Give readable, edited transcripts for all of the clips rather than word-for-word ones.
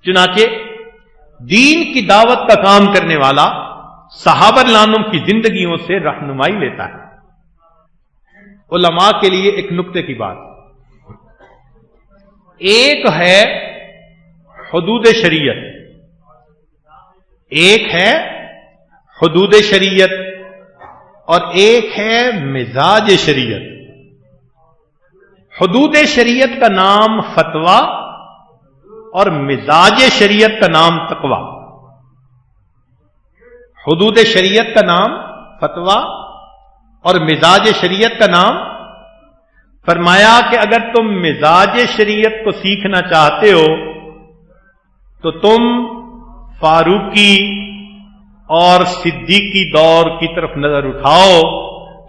چنانچہ دین کی دعوت کا کام کرنے والا صحابہ رضوان کی زندگیوں سے رہنمائی لیتا ہے۔ علماء کے لیے ایک نکتے کی بات، ایک ہے حدود شریعت، ایک ہے حدود شریعت اور ایک ہے مزاج شریعت۔ حدود شریعت کا نام فتویٰ اور مزاج شریعت کا نام تقویٰ۔ حدود شریعت کا نام فتویٰ اور مزاج شریعت کا نام، فرمایا کہ اگر تم مزاج شریعت کو سیکھنا چاہتے ہو تو تم فاروقی اور صدیقی دور کی طرف نظر اٹھاؤ،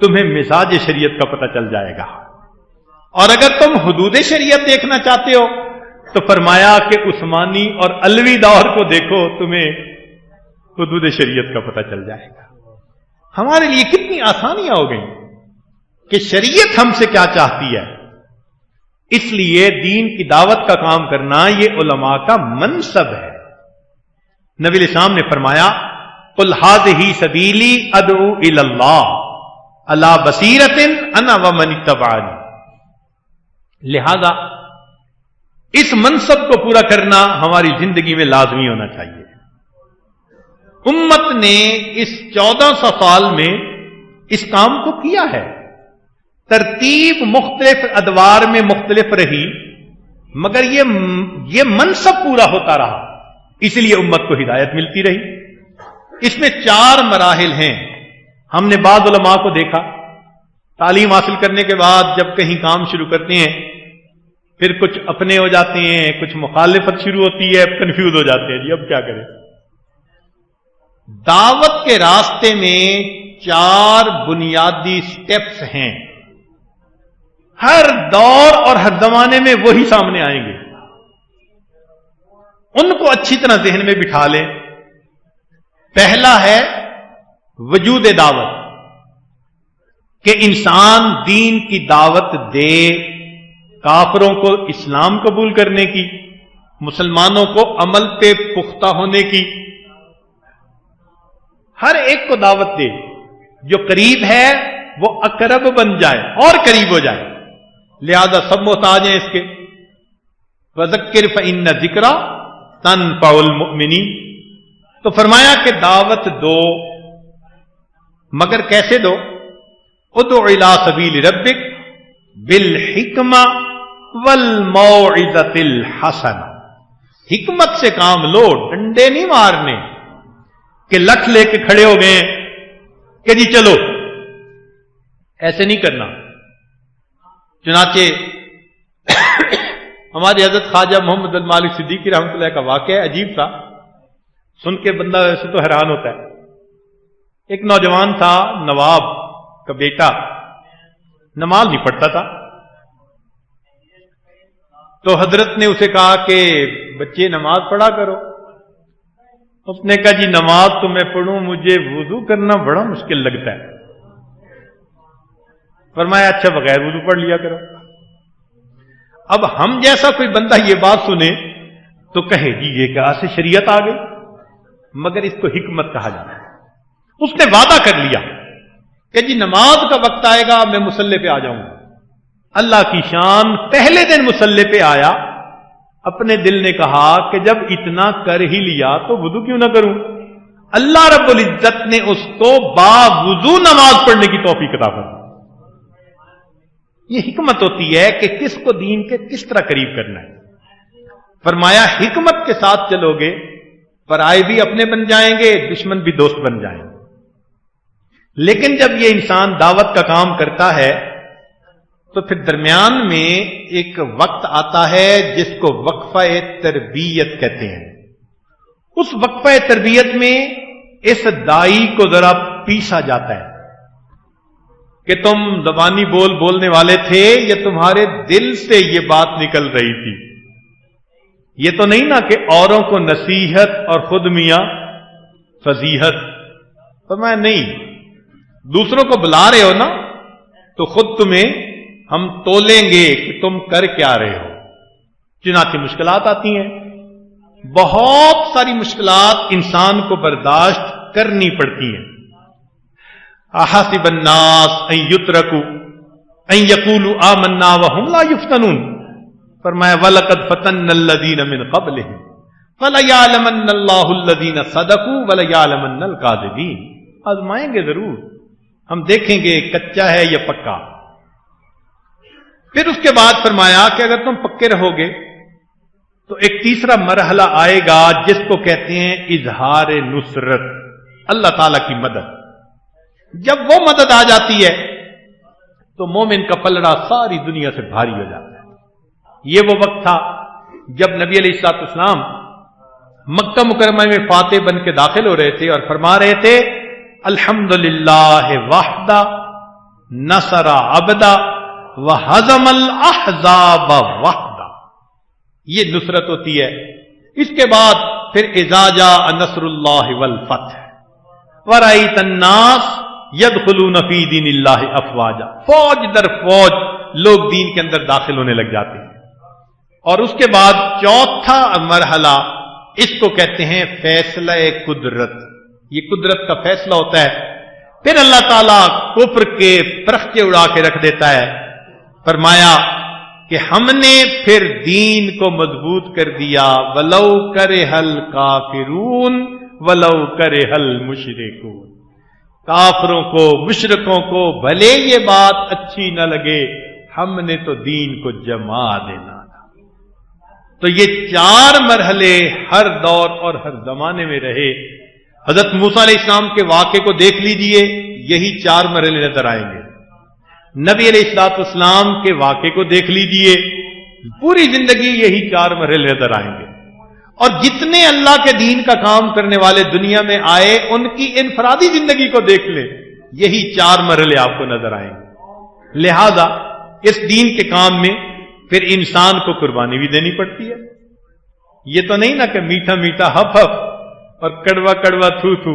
تمہیں مزاج شریعت کا پتہ چل جائے گا۔ اور اگر تم حدود شریعت دیکھنا چاہتے ہو تو فرمایا کہ عثمانی اور علوی دور کو دیکھو، تمہیں حدود شریعت کا پتہ چل جائے گا۔ ہمارے لیے کتنی آسانیاں ہو گئیں کہ شریعت ہم سے کیا چاہتی ہے۔ اس لیے دین کی دعوت کا کام کرنا یہ علماء کا منصب ہے۔ نبی الاسلام نے فرمایا قل ھذہ سبیلی ادعو الی اللہ علی بصیرۃ انا ومن اتبعنی۔ لہذا اس منصب کو پورا کرنا ہماری زندگی میں لازمی ہونا چاہیے۔ امت نے اس 1400 سال میں اس کام کو کیا ہے، ترتیب مختلف ادوار میں مختلف رہی، مگر یہ منصب پورا ہوتا رہا، اس لیے امت کو ہدایت ملتی رہی۔ اس میں 4 مراحل ہیں۔ ہم نے بعض علماء کو دیکھا تعلیم حاصل کرنے کے بعد جب کہیں کام شروع کرتے ہیں پھر کچھ اپنے ہو جاتے ہیں، کچھ مخالفت شروع ہوتی ہے، کنفیوز ہو جاتے ہیں، جی اب کیا کریں۔ دعوت کے راستے میں 4 بنیادی سٹیپس ہیں، ہر دور اور ہر زمانے میں وہی سامنے آئیں گے، ان کو اچھی طرح ذہن میں بٹھا لیں۔ پہلا ہے وجود دعوت، کہ انسان دین کی دعوت دے، کافروں کو اسلام قبول کرنے کی، مسلمانوں کو عمل پہ پختہ ہونے کی، ہر ایک کو دعوت دے، جو قریب ہے وہ اقرب بن جائے اور قریب ہو جائے، لہذا سب محتاج ہیں اس کے۔ وذکر فإن الذکری تنفع المؤمنین، تو فرمایا کہ دعوت دو، مگر کیسے دو؟ ادع الی سبیل ربک بالحکمہ والموعظۃ الحسنہ، حکمت سے کام لو، ڈنڈے نہیں مارنے کہ لٹھ لے کے کھڑے ہو گئے کہ جی چلو، ایسے نہیں کرنا۔ چنانچہ ہمارے حضرت خواجہ محمد المالک صدیقی رحمۃ اللہ کا واقعہ عجیب تھا، سن کے بندہ ویسے تو حیران ہوتا ہے۔ ایک نوجوان تھا، نواب کا بیٹا، نماز نہیں پڑھتا تھا، تو حضرت نے اسے کہا کہ بچے نماز پڑھا کرو۔ اس نے کہا جی نماز تو میں پڑھوں، مجھے وضو کرنا بڑا مشکل لگتا ہے۔ فرمایا اچھا بغیر وضو پڑھ لیا کرو۔ اب ہم جیسا کوئی بندہ یہ بات سنے تو کہے جی یہ کہاں سے شریعت آ گئی، مگر اس کو حکمت کہا جاتا ہے۔ اس نے وعدہ کر لیا کہ جی نماز کا وقت آئے گا میں مصلی پہ آ جاؤں گا۔ اللہ کی شان، پہلے دن مصلی پہ آیا، اپنے دل نے کہا کہ جب اتنا کر ہی لیا تو وضو کیوں نہ کروں۔ اللہ رب العزت نے اس کو باوضو نماز پڑھنے کی توفیق عطا فرمائی۔ یہ حکمت ہوتی ہے کہ کس کو دین کے کس طرح قریب کرنا ہے۔ فرمایا حکمت کے ساتھ چلو گے، پرائے بھی اپنے بن جائیں گے، دشمن بھی دوست بن جائیں گے۔ لیکن جب یہ انسان دعوت کا کام کرتا ہے تو پھر درمیان میں ایک وقت آتا ہے جس کو وقفہ تربیت کہتے ہیں۔ اس وقفہ تربیت میں اس دائی کو ذرا پیسا جاتا ہے کہ تم زبانی بولنے والے تھے، یا تمہارے دل سے یہ بات نکل رہی تھی؟ یہ تو نہیں نا کہ اوروں کو نصیحت اور خود میاں فضیحت۔ فرمایا نہیں، دوسروں کو بلا رہے ہو نا تو خود تمہیں ہم تولیں گے کہ تم کر کیا رہے ہو۔ چنانچہ مشکلات آتی ہیں، بہت ساری مشکلات انسان کو برداشت کرنی پڑتی ہیں. احسب الناس ان یترکوا ان یقولوا آمنا وهم لا یفتنون. فرمایا وَلَقَدْ فَتَنَّ الَّذِينَ مِنْ قَبْلِهِمْ فَلَيَعْلَمَنَّ اللَّهُ الَّذِينَ صَدَقُوا وَلَيَعْلَمَنَّ الْكَاذِبِينَ. آزمائیں گے ضرور، ہم دیکھیں گے کچا ہے یا پکا. پھر اس کے بعد فرمایا کہ اگر تم پکے رہو گے تو ایک تیسرا مرحلہ آئے گا جس کو کہتے ہیں اظہار نصرت، اللہ تعالی کی مدد. جب وہ مدد آ جاتی ہے تو مومن کا پلڑا ساری دنیا سے بھاری ہو جاتا ہے. یہ وہ وقت تھا جب نبی علیہ الصلوۃ والسلام مکہ مکرمہ میں فاتح بن کے داخل ہو رہے تھے اور فرما رہے تھے الحمدللہ وحدہ نصر عبدہ وہزم الاحزاب وحدہ. یہ نصرت ہوتی ہے. اس کے بعد پھر اذا جاء نصر اللہ والفتح ورأیت الناس یدخلون فی دین اللہ افواجا. فوج در فوج لوگ دین کے اندر داخل ہونے لگ جاتے ہیں. اور اس کے بعد چوتھا مرحلہ اس کو کہتے ہیں فیصلہ قدرت. یہ قدرت کا فیصلہ ہوتا ہے. پھر اللہ تعالیٰ کفر کے پرخچے اڑا کے رکھ دیتا ہے. فرمایا کہ ہم نے پھر دین کو مضبوط کر دیا ولو کرہ الکافرون ولو کرہ المشرکون. کافروں کو مشرکوں کو بھلے یہ بات اچھی نہ لگے، ہم نے تو دین کو جما دینا. تو یہ چار مرحلے ہر دور اور ہر زمانے میں رہے. حضرت موسیٰ علیہ السلام کے واقعے کو دیکھ لیجئے، یہی چار مرحلے نظر آئیں گے. نبی علیہ الصلوۃ والسلام کے واقعے کو دیکھ لیجئے، پوری زندگی یہی چار مرحلے نظر آئیں گے. اور جتنے اللہ کے دین کا کام کرنے والے دنیا میں آئے ان کی انفرادی زندگی کو دیکھ لیں، یہی چار مرحلے آپ کو نظر آئیں گے. لہذا اس دین کے کام میں پھر انسان کو قربانی بھی دینی پڑتی ہے. یہ تو نہیں نا کہ میٹھا میٹھا ہف ہف اور کڑوا کڑوا تھو تھو.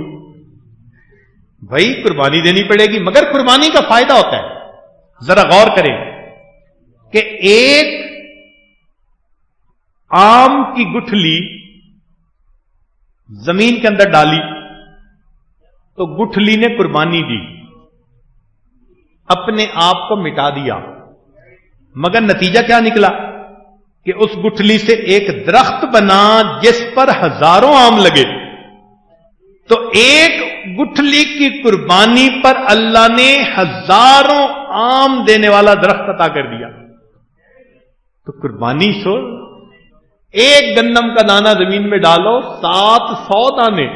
بھائی قربانی دینی پڑے گی، مگر قربانی کا فائدہ ہوتا ہے. ذرا غور کریں کہ ایک آم کی گٹھلی زمین کے اندر ڈالی تو گٹھلی نے قربانی دی، اپنے آپ کو مٹا دیا. مگر نتیجہ کیا نکلا کہ اس گٹھلی سے ایک درخت بنا جس پر ہزاروں آم لگے. تو ایک گٹھلی کی قربانی پر اللہ نے ہزاروں آم دینے والا درخت عطا کر دیا. تو قربانی سو، ایک گندم کا دانہ زمین میں ڈالو 700 دانے.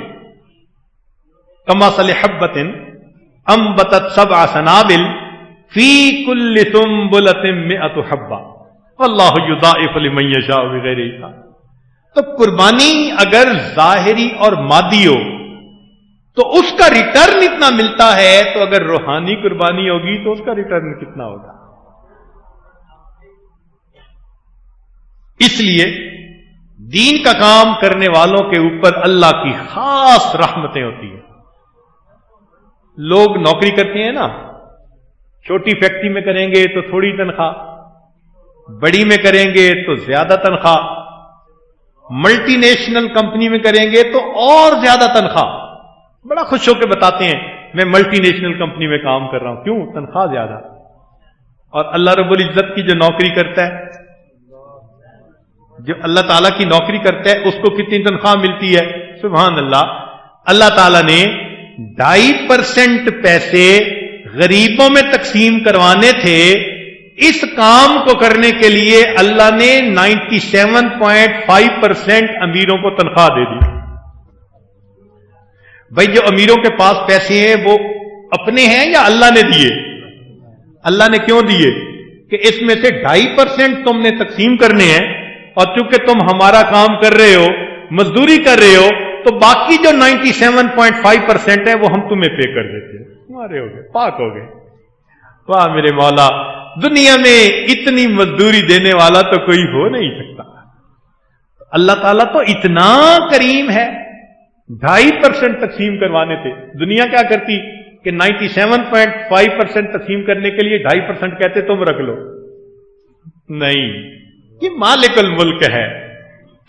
کمثل حبۃ انبتت 7 سنابل فی کل سنبلۃ 100 حبہ واللہ یضاعف لمن یشاء بغیر حساب. تو قربانی اگر ظاہری اور مادی ہو تو اس کا ریٹرن اتنا ملتا ہے، تو اگر روحانی قربانی ہوگی تو اس کا ریٹرن کتنا ہوگا. اس لیے دین کا کام کرنے والوں کے اوپر اللہ کی خاص رحمتیں ہوتی ہیں. لوگ نوکری کرتے ہیں نا، چھوٹی فیکٹری میں کریں گے تو تھوڑی تنخواہ، بڑی میں کریں گے تو زیادہ تنخواہ، ملٹی نیشنل کمپنی میں کریں گے تو اور زیادہ تنخواہ. بڑا خوش ہو کے بتاتے ہیں میں ملٹی نیشنل کمپنی میں کام کر رہا ہوں. کیوں؟ تنخواہ زیادہ. اور اللہ رب العزت کی جو نوکری کرتا ہے، جو اللہ تعالیٰ کی نوکری کرتا ہے، اس کو کتنی تنخواہ ملتی ہے؟ سبحان اللہ. اللہ تعالیٰ نے 2.5% پیسے غریبوں میں تقسیم کروانے تھے. اس کام کو کرنے کے لیے اللہ نے 97.5% امیروں کو تنخواہ دے دی. بھائی جو امیروں کے پاس پیسے ہیں وہ اپنے ہیں یا اللہ نے دیے؟ اللہ نے کیوں دیے؟ کہ اس میں سے 2.5% تم نے تقسیم کرنے ہیں، اور چونکہ تم ہمارا کام کر رہے ہو، مزدوری کر رہے ہو، تو باقی جو 97.5% ہے وہ ہم تمہیں پے کر دیتے ہیں. تمہارے ہو گئے، پاک ہو گئے. واہ میرے مولا، دنیا میں اتنی مزدوری دینے والا تو کوئی ہو نہیں سکتا. اللہ تعالیٰ تو اتنا کریم ہے. 2.5% تقسیم کروانے تھے. دنیا کیا کرتی کہ 97.5% تقسیم کرنے کے لیے 2.5% کہتے تم رکھ لو. نہیں، یہ مالک الملک ہے.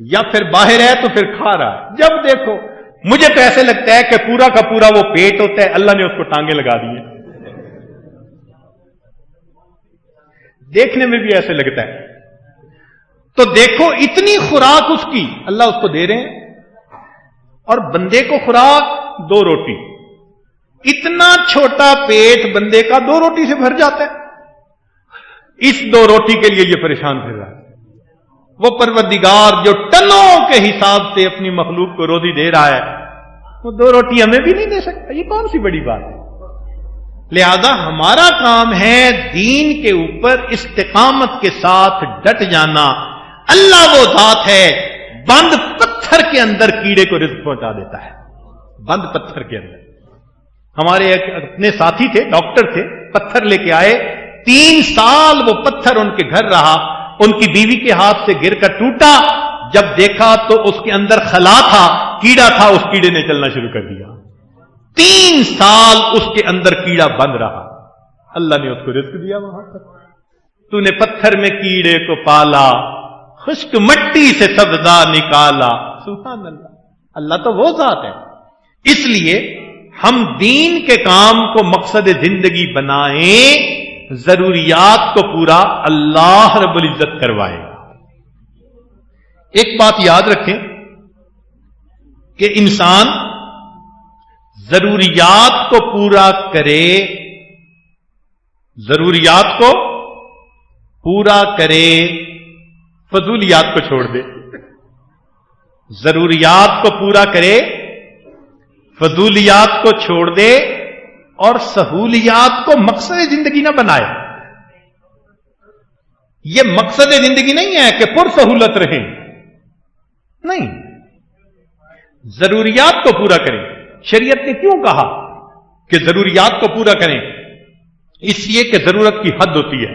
یا پھر باہر ہے تو پھر کھا رہا ہے. جب دیکھو مجھے تو ایسے لگتا ہے کہ پورا کا پورا وہ پیٹ ہوتا ہے, اللہ نے اس کو ٹانگیں لگا دی ہیں. دیکھنے میں بھی ایسے لگتا ہے. تو دیکھو اتنی خوراک اس کی اللہ اس کو دے رہے ہیں, اور بندے کو خوراک 2 روٹی. اتنا چھوٹا پیٹ بندے کا 2 روٹی سے بھر جاتا ہے. اس 2 روٹی کے لیے یہ پریشان پھر رہا ہے. وہ پروردگار جو ٹنوں کے حساب سے اپنی مخلوق کو روزی دے رہا ہے, وہ 2 روٹی ہمیں بھی نہیں دے سکتا. یہ کون سی بڑی بات ہے؟ لہذا ہمارا کام ہے دین کے اوپر استقامت کے ساتھ ڈٹ جانا. اللہ وہ ذات ہے بند پتھر کے اندر کیڑے کو رزق پہنچا دیتا ہے. بند پتھر کے اندر. ہمارے ایک اپنے ساتھی تھے, ڈاکٹر تھے, پتھر لے کے آئے. 3 سال وہ پتھر ان کے گھر رہا. ان کی بیوی کے ہاتھ سے گر کر ٹوٹا. جب دیکھا تو اس کے اندر خلا تھا, کیڑا تھا. اس کیڑے نے چلنا شروع کر دیا. 3 سال اس کے اندر کیڑا بند رہا. اللہ نے اس کو رزق دیا وہاں پر. تو نے پتھر میں کیڑے کو پالا, خشک مٹی سے سبزہ نکالا. سبحان اللہ. اللہ تو وہ ذات ہے. اس لیے ہم دین کے کام کو مقصد زندگی بنائیں, ضروریات کو پورا اللہ رب العزت کروائے گا. ایک بات یاد رکھیں کہ انسان ضروریات کو پورا کرے, ضروریات کو پورا کرے, فضولیات کو چھوڑ دے. ضروریات کو پورا کرے, فضولیات کو چھوڑ دے, اور سہولیات کو مقصد زندگی نہ بنائے. یہ مقصد زندگی نہیں ہے کہ پر سہولت رہیں. نہیں, ضروریات کو پورا کریں. شریعت نے کیوں کہا کہ ضروریات کو پورا کریں؟ اس لیے کہ ضرورت کی حد ہوتی ہے,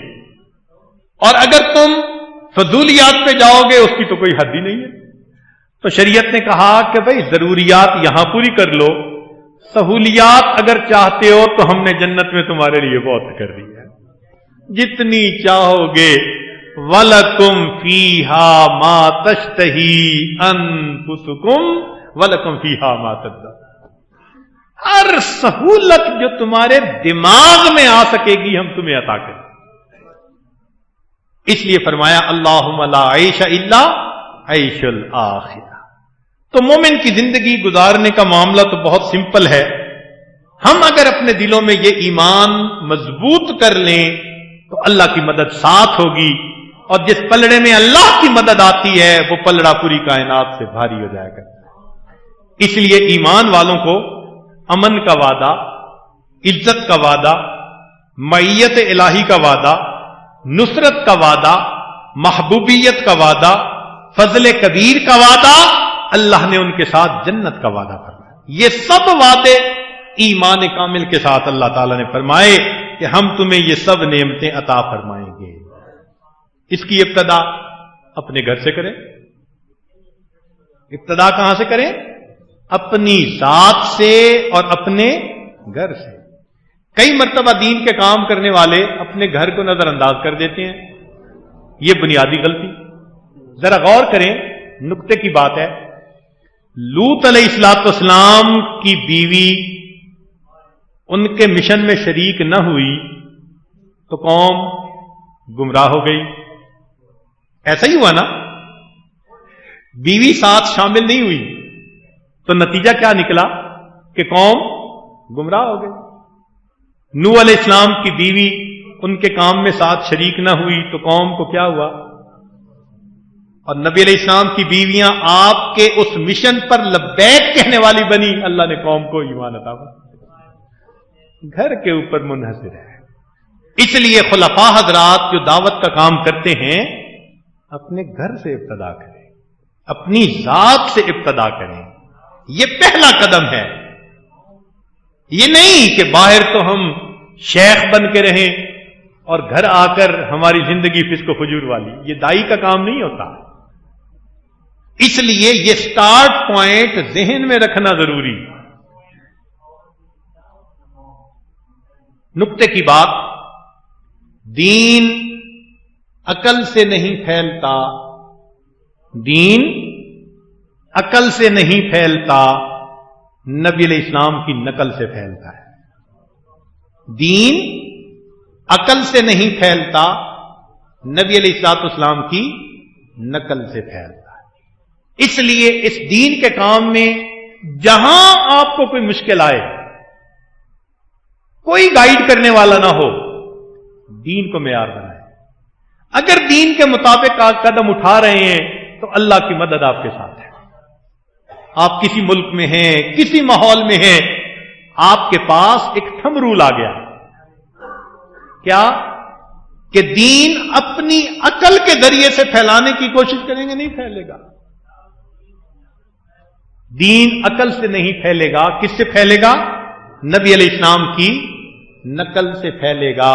اور اگر تم فضولیات پہ جاؤ گے اس کی تو کوئی حد ہی نہیں ہے. تو شریعت نے کہا کہ بھئی ضروریات یہاں پوری کر لو, سہولیات اگر چاہتے ہو تو ہم نے جنت میں تمہارے لیے بہت کر دی ہے, جتنی چاہو گے. وَلَكُمْ فِيهَا مَا تَشْتَهِي أَنفُسُكُمْ وَلَكُمْ فِيهَا مَا تَدَّعُونَ. ہر سہولت جو تمہارے دماغ میں آ سکے گی ہم تمہیں عطا کریں. اس لیے فرمایا اللہم لا عیش الا عیش الآخرہ. تو مومن کی زندگی گزارنے کا معاملہ تو بہت سمپل ہے. ہم اگر اپنے دلوں میں یہ ایمان مضبوط کر لیں تو اللہ کی مدد ساتھ ہوگی, اور جس پلڑے میں اللہ کی مدد آتی ہے وہ پلڑا پوری کائنات سے بھاری ہو جائے گا. اس لیے ایمان والوں کو امن کا وعدہ, عزت کا وعدہ, معیت الہی کا وعدہ, نصرت کا وعدہ, محبوبیت کا وعدہ, فضل کبیر کا وعدہ, اللہ نے ان کے ساتھ جنت کا وعدہ فرمایا. یہ سب وعدے ایمان کامل کے ساتھ اللہ تعالیٰ نے فرمائے کہ ہم تمہیں یہ سب نعمتیں عطا فرمائیں گے. اس کی ابتدا اپنے گھر سے کریں. ابتدا کہاں سے کریں؟ اپنی ذات سے اور اپنے گھر سے. کئی مرتبہ دین کے کام کرنے والے اپنے گھر کو نظر انداز کر دیتے ہیں. یہ بنیادی غلطی. ذرا غور کریں, نقطے کی بات ہے. لوط علیہ الصلوۃ والسلام کی بیوی ان کے مشن میں شریک نہ ہوئی تو قوم گمراہ ہو گئی. ایسا ہی ہوا نا؟ بیوی ساتھ شامل نہیں ہوئی تو نتیجہ کیا نکلا کہ قوم گمراہ ہو گئی. نوح علیہ السلام کی بیوی ان کے کام میں ساتھ شریک نہ ہوئی تو قوم کو کیا ہوا؟ اور نبی علیہ السلام کی بیویاں آپ کے اس مشن پر لبیک کہنے والی بنی, اللہ نے قوم کو ایمان عطا فرمایا. گھر کے اوپر منحصر ہے. اس لیے خلفاء حضرات جو دعوت کا کام کرتے ہیں اپنے گھر سے ابتدا کریں, اپنی ذات سے ابتدا کریں. یہ پہلا قدم ہے. یہ نہیں کہ باہر تو ہم شیخ بن کے رہیں اور گھر آ کر ہماری زندگی فسق و فجور والی. یہ دائی کا کام نہیں ہوتا. اس لیے یہ سٹارٹ پوائنٹ ذہن میں رکھنا ضروری. نقطے کی بات, دین عقل سے نہیں پھیلتا, دین عقل سے نہیں پھیلتا، نبی علیہ السلام کی نقل سے پھیلتا ہے۔ دین عقل سے نہیں پھیلتا، نبی علیہ الصلوۃ والسلام کی نقل سے پھیلتا ہے۔ اس لیے اس دین کے کام میں جہاں آپ کو کوئی مشکل آئے، کوئی گائیڈ کرنے والا نہ ہو، دین کو معیار بنائیں۔ اگر دین کے مطابق آپ قدم اٹھا رہے ہیں تو اللہ کی مدد آپ کے ساتھ ہے۔ آپ کسی ملک میں ہیں، کسی ماحول میں ہیں، آپ کے پاس ایک تھم رول آ گیا، کیا کہ دین اپنی عقل کے ذریعے سے پھیلانے کی کوشش کریں گے، نہیں پھیلے گا۔ دین عقل سے نہیں پھیلے گا، کس سے پھیلے گا؟ نبی علیہ السلام کی نقل سے پھیلے گا۔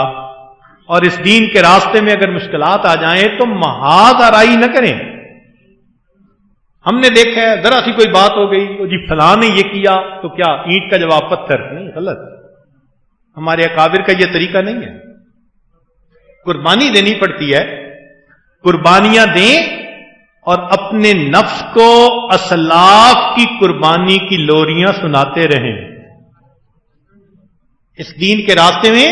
اور اس دین کے راستے میں اگر مشکلات آ جائیں تو محاذ آرائی نہ کریں۔ ہم نے دیکھا ہے ذرا سی کوئی بات ہو گئی، جی فلاں نے یہ کیا تو کیا اینٹ کا جواب پتھر؟ نہیں، غلط۔ ہمارے اکابر کا یہ طریقہ نہیں ہے۔ قربانی دینی پڑتی ہے، قربانیاں دیں اور اپنے نفس کو اسلاف کی قربانی کی لوریاں سناتے رہیں۔ اس دین کے راستے میں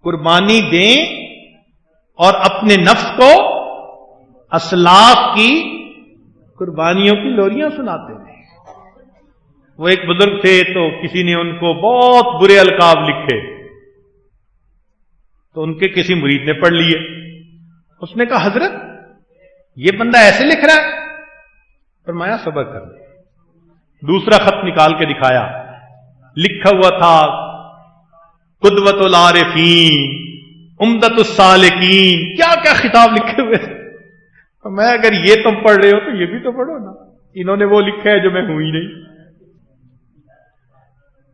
قربانی دیں اور اپنے نفس کو اسلاف کی قربانیوں کی لوریاں سناتے رہیں۔ وہ ایک بزرگ تھے تو کسی نے ان کو بہت برے القاب لکھے، تو ان کے کسی مرید نے پڑھ لیے۔ اس نے کہا حضرت یہ بندہ ایسے لکھ رہا ہے؟ فرمایا صبر کر۔ دوسرا خط نکال کے دکھایا، لکھا ہوا تھا قدوۃ العارفین، عمدۃ السالکین، کیا کیا خطاب لکھے ہوئے تھے۔ میں اگر یہ تم پڑھ رہے ہو تو یہ بھی تو پڑھو نا، انہوں نے وہ لکھا ہے جو میں ہوں ہی نہیں۔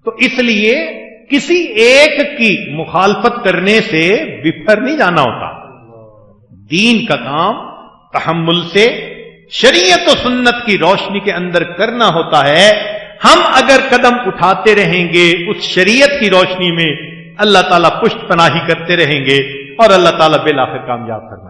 تو اس لیے کسی ایک کی مخالفت کرنے سے بفر نہیں جانا ہوتا۔ دین کا کام تحمل سے شریعت و سنت کی روشنی کے اندر کرنا ہوتا ہے۔ ہم اگر قدم اٹھاتے رہیں گے اس شریعت کی روشنی میں، اللہ تعالیٰ پشت پناہی کرتے رہیں گے اور اللہ تعالیٰ بالآخر کامیاب فرمائے۔